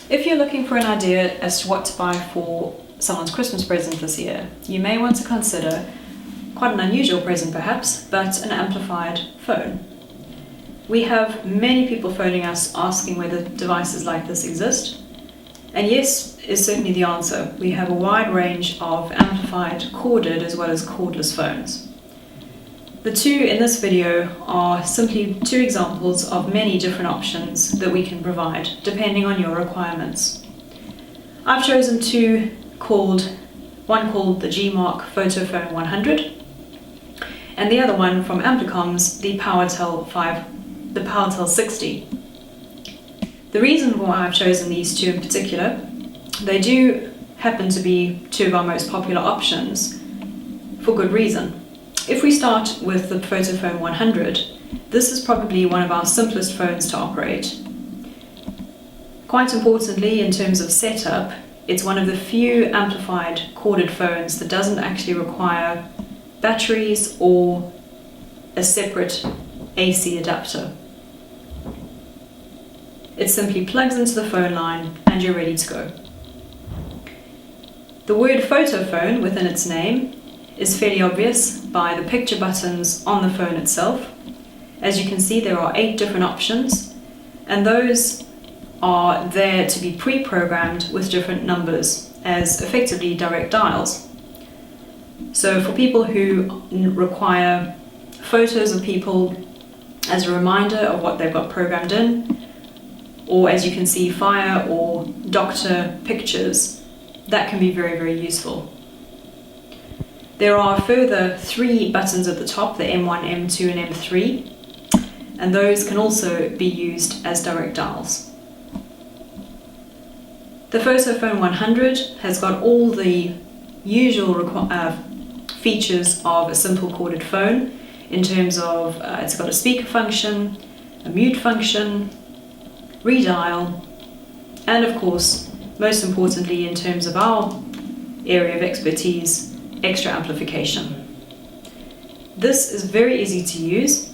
If you're looking for an idea as to what to buy for someone's Christmas present this year, you may want to consider quite an unusual present perhaps, but an amplified phone. We have many people phoning us asking whether devices like this exist, and yes is certainly the answer. We have a wide range of amplified, corded as well as cordless phones. The two in this video are simply two examples of many different options that we can provide depending on your requirements. I've chosen two one called the Gmark PhotoPhone 100 and the other one from Amplicons, the PowerTel 60. The reason why I've chosen these two in particular, they do happen to be two of our most popular options for good reason. If we start with the PhotoPhone 100, this is probably one of our simplest phones to operate. Quite importantly, in terms of setup, it's one of the few amplified corded phones that doesn't actually require batteries or a separate AC adapter. It simply plugs into the phone line and you're ready to go. The word photophone within its name is fairly obvious by the picture buttons on the phone itself. As you can see, there are 8 different options, and those are there to be pre-programmed with different numbers as effectively direct dials. So for people who require photos of people as a reminder of what they've got programmed in, or as you can see, fire or doctor pictures, that can be very, very useful. There are a further 3 buttons at the top, the M1, M2 and M3, and those can also be used as direct dials. The PhotoPhone 100 has got all the usual features of a simple corded phone in terms of it's got a speaker function, a mute function, redial, and of course, most importantly in terms of our area of expertise, extra amplification. This is very easy to use.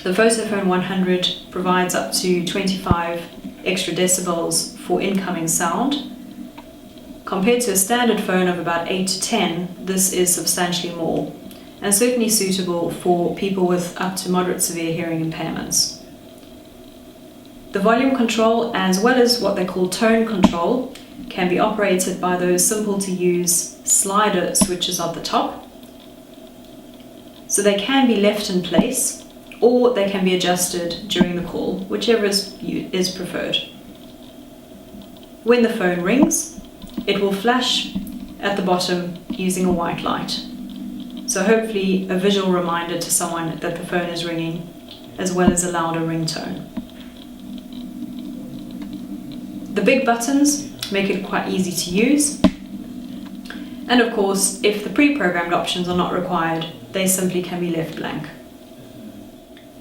The PhotoPhone 100 provides up to 25 extra decibels for incoming sound. Compared to a standard phone of about 8 to 10, this is substantially more, and certainly suitable for people with up to moderate severe hearing impairments. The volume control, as well as what they call tone control, can be operated by those simple to use slider switches at the top. So they can be left in place or they can be adjusted during the call, whichever is preferred. When the phone rings, it will flash at the bottom using a white light. So hopefully a visual reminder to someone that the phone is ringing, as well as a louder ringtone. The big buttons make it quite easy to use. And of course, if the pre-programmed options are not required, they simply can be left blank.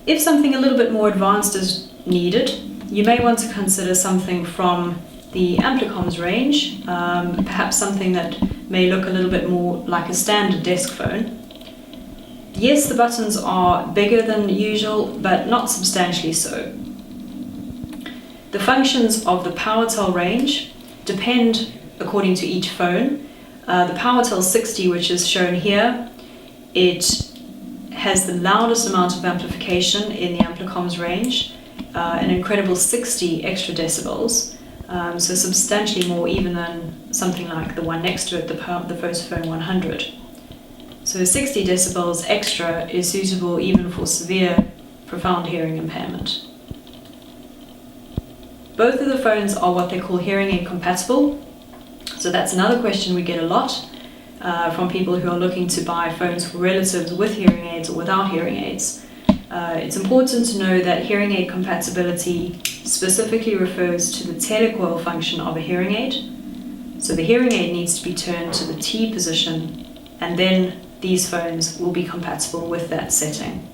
If something a little bit more advanced is needed, you may want to consider something from the Amplicons range, perhaps something that may look a little bit more like a standard desk phone. Yes, the buttons are bigger than usual, but not substantially so. The functions of the PowerTel range depend according to each phone. The PowerTel 60, which is shown here, it has the loudest amount of amplification in the Amplicons range, an incredible 60 extra decibels, so substantially more even than something like the one next to it, the PhotoPhone 100. So 60 decibels extra is suitable even for severe, profound hearing impairment. Both of the phones are what they call hearing aid compatible. So that's another question we get a lot from people who are looking to buy phones for relatives with hearing aids or without hearing aids. It's important to know that hearing aid compatibility specifically refers to the telecoil function of a hearing aid. So the hearing aid needs to be turned to the T position, and then these phones will be compatible with that setting.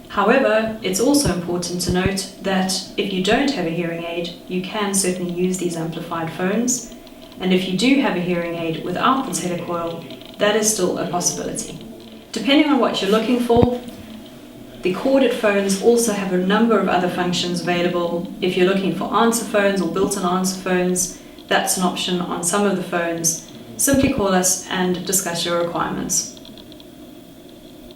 However, it's also important to note that if you don't have a hearing aid, you can certainly use these amplified phones, and if you do have a hearing aid without the telecoil, that is still a possibility. Depending on what you're looking for, The corded phones also have a number of other functions available. If you're looking for answer phones or built-in answer phones, that's an option on some of the phones. Simply call us and discuss your requirements.